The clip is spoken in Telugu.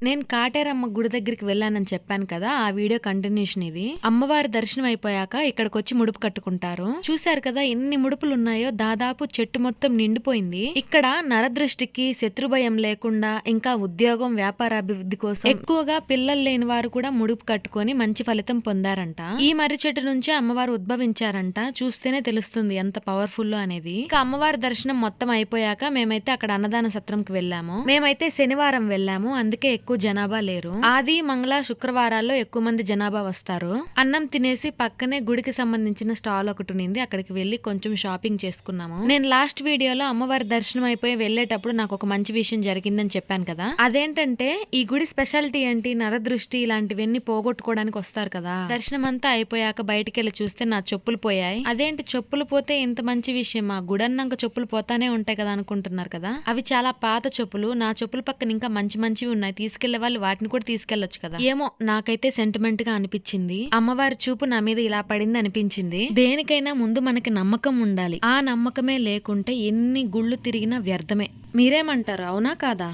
నేను కాటేరమ్మ గుడి దగ్గరికి వెళ్ళానని చెప్పాను కదా, ఆ వీడియో కంటిన్యూషన్ ఇది. అమ్మవారి దర్శనం అయిపోయాక ఇక్కడికొచ్చి ముడుపు కట్టుకుంటారు. చూశారు కదా ఎన్ని ముడుపులు ఉన్నాయో, దాదాపు చెట్టు మొత్తం నిండిపోయింది. ఇక్కడ నరదృష్టికి శత్రుభయం లేకుండా, ఇంకా ఉద్యోగం వ్యాపార అభివృద్ధి కోసం ఎక్కువగా పిల్లలు లేని వారు కూడా ముడుపు కట్టుకొని మంచి ఫలితం పొందారంట. ఈ మర్రి చెట్టు నుంచే అమ్మవారు ఉద్భవించారంట. చూస్తేనే తెలుస్తుంది ఎంత పవర్ఫుల్ అనేది. ఇంకా అమ్మవారి దర్శనం మొత్తం అయిపోయాక మేమైతే అక్కడ అన్నదాన సత్రంకి వెళ్ళాము. మేమైతే శనివారం వెళ్ళాము, అందుకే ఎక్కువ జనాభా లేరు. ఆది మంగళ శుక్రవారాల్లో ఎక్కువ మంది జనాభా వస్తారు. అన్నం తినేసి పక్కనే గుడికి సంబంధించిన స్టాల్ ఒకటి ఉంది, అక్కడికి వెళ్లి కొంచెం షాపింగ్ చేసుకున్నాము. నేను లాస్ట్ వీడియోలో అమ్మవారి దర్శనం అయిపోయి వెళ్లేటప్పుడు నాకు ఒక మంచి విషయం జరిగిందని చెప్పాను కదా. అదేంటంటే ఈ గుడి స్పెషాలిటీ ఏంటి, నరదృష్టి ఇలాంటివన్నీ పోగొట్టుకోవడానికి వస్తారు కదా. దర్శనం అంతా అయిపోయాక బయటికి వెళ్ళి చూస్తే నా చెప్పులు పోయాయి. అదేంటి చెప్పులు పోతే ఇంత మంచి విషయం, మా గుడి అన్నాక చెప్పులు పోతానే ఉంటాయి కదా అనుకుంటున్నారు కదా. అవి చాలా పాత చెప్పులు. నా చెప్పుల పక్కన ఇంకా మంచి మంచివి ఉన్నాయి, తీసుకెళ్లే వాళ్ళు వాటిని కూడా తీసుకెళ్లొచ్చు కదా. ఏమో నాకైతే సెంటిమెంట్ గా అనిపించింది. అమ్మవారి చూపు నా మీద ఇలా పడింది అనిపించింది. దేనికైనా ముందు మనకి నమ్మకం ఉండాలి. ఆ నమ్మకమే లేకుంటే ఎన్ని గుళ్ళు తిరిగినా వ్యర్థమే. మీరేమంటారు, అవునా కాదా?